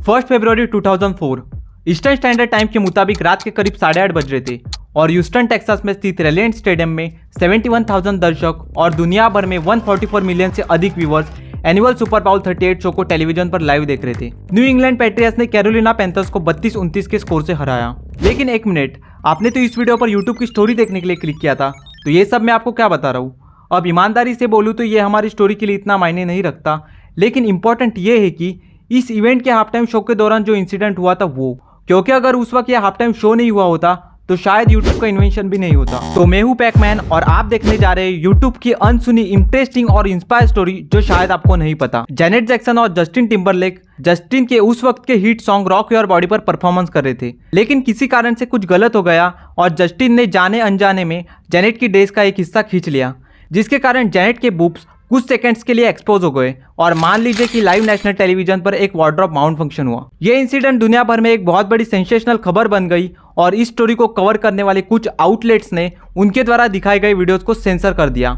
1 फरवरी 2004 eastern standard time के मुताबिक रात के करीब 8:30 बज रहे थे और ह्यूस्टन टेक्सास में स्थित रिलायंस स्टेडियम में 71,000 दर्शक और दुनिया भर में 144 मिलियन से अधिक viewers annual Super Bowl 38 show को टेलीविजन पर लाइव देख रहे थे। न्यू इंग्लैंड पैट्रियट्स ने कैरोलिना पैंथर्स को 32-29 के स्कोर से हराया। लेकिन एक मिनट, आपने तो इस वीडियो पर यूट्यूब की स्टोरी देखने के लिए क्लिक किया था, तो ये सब मैं आपको क्या बता रहा हूँ। अब ईमानदारी से बोलूँ तो ये हमारी स्टोरी के लिए इतना मायने नहीं रखता, लेकिन इंपॉर्टेंट ये है कि इस इवेंट के हाफ टाइम शो के दौरान जो इंसिडेंट हुआ था वो, क्योंकि अगर उस वक्त ये हाफ टाइम शो नहीं हुआ होता तो शायद YouTube का इन्वेंशन भी नहीं होता। तो मैं हूं पैकमैन और आप देखने जा रहे हैं YouTube की अनसुनी इंटरेस्टिंग और इंस्पायर स्टोरी जो शायद आपको नहीं पता। जेनेट जैक्सन और जस्टिन टिम्बरलेक जस्टिन के उस वक्त के hit song rock your body पर परफॉर्मेंस कर रहे थे, लेकिन किसी कारण से कुछ गलत हो गया और जस्टिन ने जाने अनजाने में जेनेट की ड्रेस का एक हिस्सा खींच लिया, जिसके कारण जेनेट के बूब्स कुछ सेकंड्स के लिए एक्सपोज हो गए और मान लीजिए कि लाइव नेशनल टेलीविजन पर एक वार्डरोब माउंट फंक्शन हुआ। यह इंसिडेंट दुनिया भर में एक बहुत बड़ी सेंसेशनल खबर बन गई और इस स्टोरी को कवर करने वाले कुछ आउटलेट्स ने उनके द्वारा दिखाए गए वीडियोस को सेंसर कर दिया।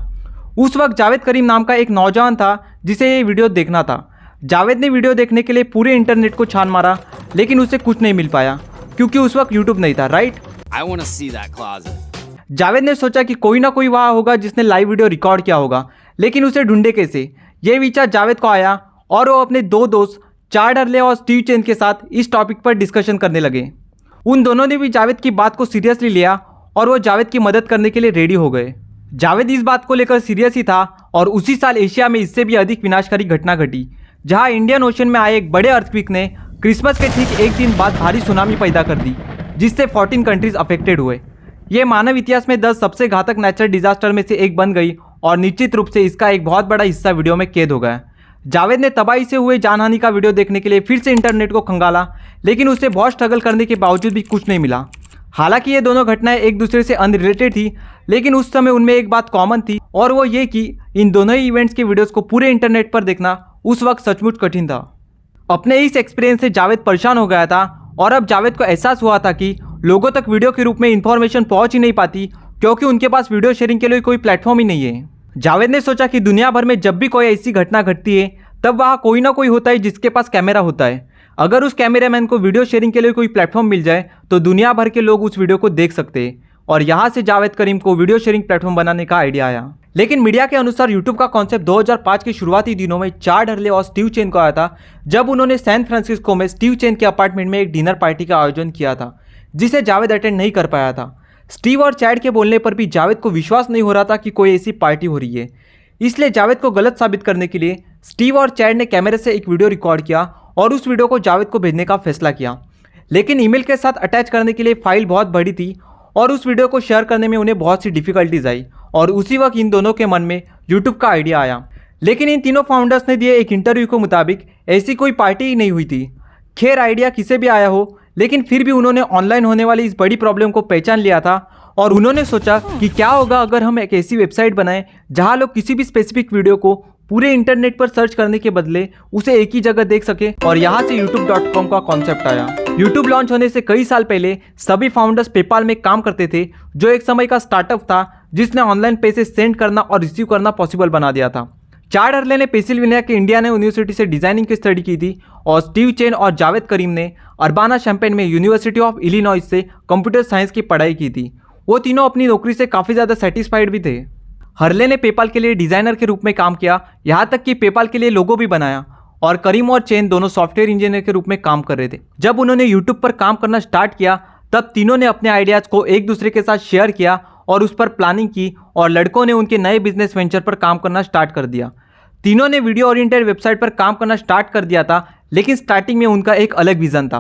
उस वक्त जावेद करीम नाम का एक नौजवान था जिसे ये वीडियो देखना था। जावेद ने वीडियो देखने के लिए पूरे इंटरनेट को छान मारा, लेकिन उसे कुछ नहीं मिल पाया क्योंकि उस वक्त यूट्यूब नहीं था, राइट। जावेद ने सोचा कि कोई ना कोई वहाँ होगा जिसने लाइव वीडियो रिकॉर्ड किया होगा, लेकिन उसे ढूंढे कैसे, ये विचार जावेद को आया और वो अपने दो दोस्त चार्ड हर्ले और स्टीव चेन के साथ इस टॉपिक पर डिस्कशन करने लगे। उन दोनों ने भी जावेद की बात को सीरियसली लिया और वो जावेद की मदद करने के लिए रेडी हो गए। जावेद इस बात को लेकर सीरियस ही था और उसी साल एशिया में इससे भी अधिक विनाशकारी घटना घटी, जहां इंडियन ओशन में आए एक बड़े अर्थक्वेक ने क्रिसमस के ठीक एक दिन बाद भारी सुनामी पैदा कर दी, जिससे 14 कंट्रीज अफेक्टेड हुए। ये मानव इतिहास में 10 सबसे घातक नेचुरल डिजास्टर में से एक बन गई और निश्चित रूप से इसका एक बहुत बड़ा हिस्सा वीडियो में कैद हो गया। जावेद ने तबाही से हुए जानहानि का वीडियो देखने के लिए फिर से इंटरनेट को खंगाला, लेकिन उसे बहुत स्ट्रगल करने के बावजूद भी कुछ नहीं मिला। हालांकि ये दोनों घटनाएं एक दूसरे से अनरिलेटेड थी, लेकिन उस समय उनमें एक बात कॉमन थी और वो ये कि इन दोनों ही इवेंट्स के वीडियोस को पूरे इंटरनेट पर देखना उस वक्त सचमुच कठिन था। अपने इस एक्सपीरियंस से जावेद परेशान हो गया था और अब जावेद को एहसास हुआ था कि लोगों तक वीडियो के रूप में इंफॉर्मेशन पहुंच ही नहीं पाती क्योंकि उनके पास वीडियो शेयरिंग के लिए कोई प्लेटफॉर्म ही नहीं है। जावेद ने सोचा कि दुनिया भर में जब भी कोई ऐसी घटना घटती है तब वहाँ कोई ना कोई होता है जिसके पास कैमरा होता है। अगर उस कैमरामैन को वीडियो शेयरिंग के लिए कोई प्लेटफॉर्म मिल जाए तो दुनिया भर के लोग उस वीडियो को देख सकते हैं और यहाँ से जावेद करीम को वीडियो शेयरिंग प्लेटफॉर्म बनाने का आइडिया आया। लेकिन मीडिया के अनुसार यूट्यूब का कॉन्सेप्ट 2005 के शुरुआती दिनों में चार्ड हर्ले और स्टीव चेन को आया था, जब उन्होंने सैन फ्रांसिस्को में स्टीव चेन के अपार्टमेंट में एक डिनर पार्टी का आयोजन किया था, जिसे जावेद अटेंड नहीं कर पाया था। स्टीव और चैड के बोलने पर भी जावेद को विश्वास नहीं हो रहा था कि कोई ऐसी पार्टी हो रही है, इसलिए जावेद को गलत साबित करने के लिए स्टीव और चैड ने कैमरे से एक वीडियो रिकॉर्ड किया और उस वीडियो को जावेद को भेजने का फैसला किया। लेकिन ईमेल के साथ अटैच करने के लिए फाइल बहुत बड़ी थी और उस वीडियो को शेयर करने में उन्हें बहुत सी डिफिकल्टीज आई और उसी वक्त इन दोनों के मन में यूट्यूब का आइडिया आया। लेकिन इन तीनों फाउंडर्स ने दिए एक इंटरव्यू के मुताबिक ऐसी कोई पार्टी ही नहीं हुई थी। खैर, आइडिया किसे भी आया हो, लेकिन फिर भी उन्होंने ऑनलाइन होने वाली इस बड़ी प्रॉब्लम को पहचान लिया था और उन्होंने सोचा कि क्या होगा अगर हम एक ऐसी वेबसाइट बनाएं जहां लोग किसी भी स्पेसिफिक वीडियो को पूरे इंटरनेट पर सर्च करने के बदले उसे एक ही जगह देख सके। और यहां से youtube.com का कॉन्सेप्ट आया। यूट्यूब लॉन्च होने से कई साल पहले सभी फाउंडर्स पेपाल में काम करते थे, जो एक समय का स्टार्टअप था जिसने ऑनलाइन पैसे सेंड करना और रिसीव करना पॉसिबल बना दिया था। चार्ड हर्ले ने पेंसिल्वेनिया के इंडियाना यूनिवर्सिटी से डिजाइनिंग की स्टडी की थी और स्टीव चेन और जावेद करीम ने अर्बाना शैम्पेन में यूनिवर्सिटी ऑफ इलिनॉइस से कंप्यूटर साइंस की पढ़ाई की थी। वो तीनों अपनी नौकरी से काफ़ी ज़्यादा सेटिस्फाइड भी थे। हर्ले ने पेपाल के लिए डिज़ाइनर के रूप में काम किया, यहाँ तक कि पेपाल के लिए लोगो भी बनाया और करीम और चेन दोनों सॉफ्टवेयर इंजीनियर के रूप में काम कर रहे थे। जब उन्होंने यूट्यूब पर काम करना स्टार्ट किया तब तीनों ने अपने आइडियाज़ को एक दूसरे के साथ शेयर किया और उस पर प्लानिंग की और लड़कों ने उनके नए बिजनेस वेंचर पर काम करना स्टार्ट कर दिया। तीनों ने वीडियो ओरिएंटेड वेबसाइट पर काम करना स्टार्ट कर दिया था, लेकिन स्टार्टिंग में उनका एक अलग विजन था।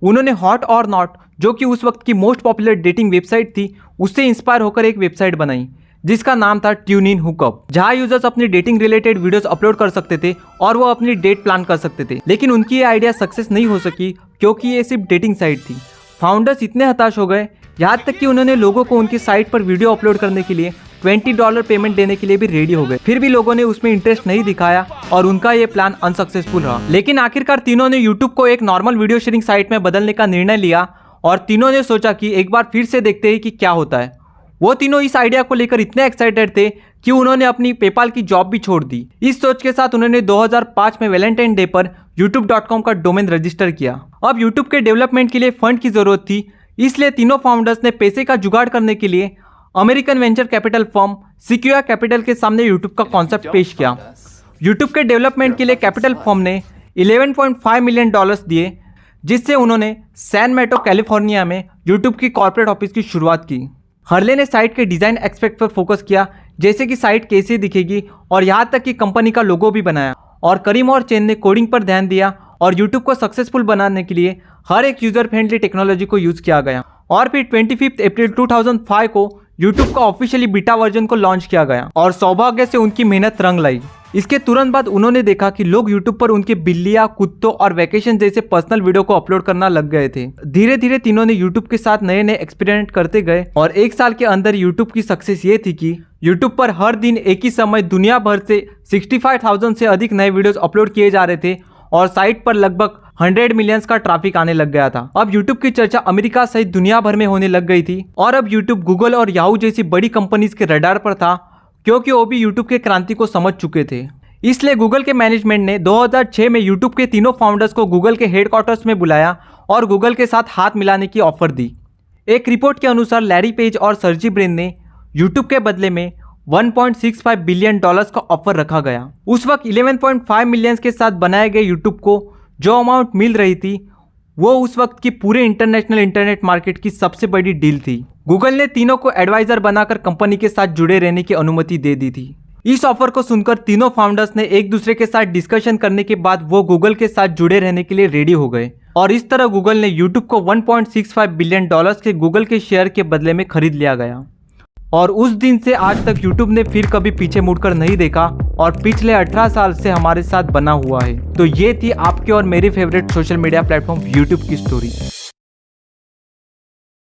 उन्होंने हॉट और नॉट, जो कि उस वक्त की मोस्ट पॉपुलर डेटिंग वेबसाइट थी, उससे इंस्पायर होकर एक वेबसाइट बनाई जिसका नाम था ट्यून इन हुकअप, जहां यूजर्स अपनी डेटिंग रिलेटेड वीडियोस अपलोड कर सकते थे और वो अपनी डेट प्लान कर सकते थे। लेकिन उनकी ये आइडिया सक्सेस नहीं हो सकी क्योंकि ये सिर्फ डेटिंग साइट थी। फाउंडर्स इतने हताश हो गए, यहाँ तक कि उन्होंने लोगों को उनकी साइट पर वीडियो अपलोड करने के लिए $20 पेमेंट देने के लिए भी रेडी हो गए। फिर भी लोगों ने उसमें इंटरेस्ट नहीं दिखाया और उनका ये प्लान अनसक्सेसफुल रहा। लेकिन आखिरकार तीनों ने यूट्यूब को एक नॉर्मल वीडियो शेयरिंग साइट में बदलने का निर्णय लिया और तीनों ने सोचा कि एक बार फिर से देखते हैं कि क्या होता है। वो तीनों इस आइडिया को लेकर इतने एक्साइटेड थे कि उन्होंने अपनी पेपाल की जॉब भी छोड़ दी। इस सोच के साथ उन्होंने 2005 में वैलेंटाइन डे पर youtube.com का डोमेन रजिस्टर किया। अब यूट्यूब के डेवलपमेंट के लिए फंड की जरूरत थी, इसलिए तीनों फाउंडर्स ने पैसे का जुगाड़ करने के लिए American venture capital firm secure capital के सामने यूट्यूब का कॉन्सेप्ट पेश किया। यूट्यूब के डेवलपमेंट के लिए कैपिटल फर्म ने $11.5 मिलियन दिए, जिससे उन्होंने सैन मैटो कैलिफोर्निया में यूट्यूब की कॉर्पोरेट ऑफिस की शुरुआत की। हर्ले ने साइट के डिज़ाइन एस्पेक्ट पर फोकस किया, जैसे कि साइट कैसे दिखेगी, और यहाँ तक कि कंपनी का लोगो भी बनाया। और करीम और चेन ने कोडिंग पर ध्यान दिया और यूट्यूब को सक्सेसफुल बनाने के लिए हर एक यूजर फ्रेंडली टेक्नोलॉजी को यूज किया गया। और फिर 25 अप्रैल 2005 को यूट्यूब का ऑफिशियली बीटा वर्जन को लॉन्च किया गया और सौभाग्य से उनकी मेहनत रंग लाई। इसके तुरंत बाद उन्होंने देखा कि लोग यूट्यूब पर उनके बिल्लियां, कुत्तों और वैकेशन जैसे पर्सनल वीडियो को अपलोड करना लग गए थे। धीरे धीरे तीनों ने यूट्यूब के साथ नए नए एक्सपेरिमेंट करते गए और एक साल के अंदर यूट्यूब की सक्सेस ये थी कि यूट्यूब पर हर दिन एक ही समय दुनिया भर से 65,000 से अधिक नए वीडियोस अपलोड किए जा रहे थे और साइट पर लगभग 100 मिलियंस का ट्रैफिक आने लग गया था। अब यूट्यूब की चर्चा अमेरिका सहित दुनिया भर में होने लग गई थी और अब यूट्यूब गूगल और याहू जैसी बड़ी कंपनीज के रडार पर था, क्योंकि वो भी यूट्यूब के क्रांति को समझ चुके थे। इसलिए गूगल के मैनेजमेंट ने 2006 में यूट्यूब के तीनों फाउंडर्स को गूगल के हेडक्वार्टर्स में बुलाया और गूगल के साथ हाथ मिलाने की ऑफर दी। एक रिपोर्ट के अनुसार लैरी पेज और सर्जी ब्रिन ने यूट्यूब के बदले में $1.65 बिलियन का ऑफर रखा गया। उस वक्त 11.5 मिलियंस के साथ बनाए गए यूट्यूब को जो अमाउंट मिल रही थी वो उस वक्त की पूरे इंटरनेशनल इंटरनेट मार्केट की सबसे बड़ी डील थी। गूगल ने तीनों को एडवाइजर बनाकर कंपनी के साथ जुड़े रहने की अनुमति दे दी थी। इस ऑफर को सुनकर तीनों फाउंडर्स ने एक दूसरे के साथ डिस्कशन करने के बाद वो गूगल के साथ जुड़े रहने के लिए रेडी हो गए और इस तरह गूगल ने यूट्यूब को $1.65 बिलियन के गूगल के शेयर के बदले में खरीद लिया गया। और उस दिन से आज तक यूट्यूब ने फिर कभी पीछे मुड़कर नहीं देखा और पिछले 18 साल से हमारे साथ बना हुआ है। तो ये थी आपके और मेरे favourite social media platform YouTube की स्टोरी।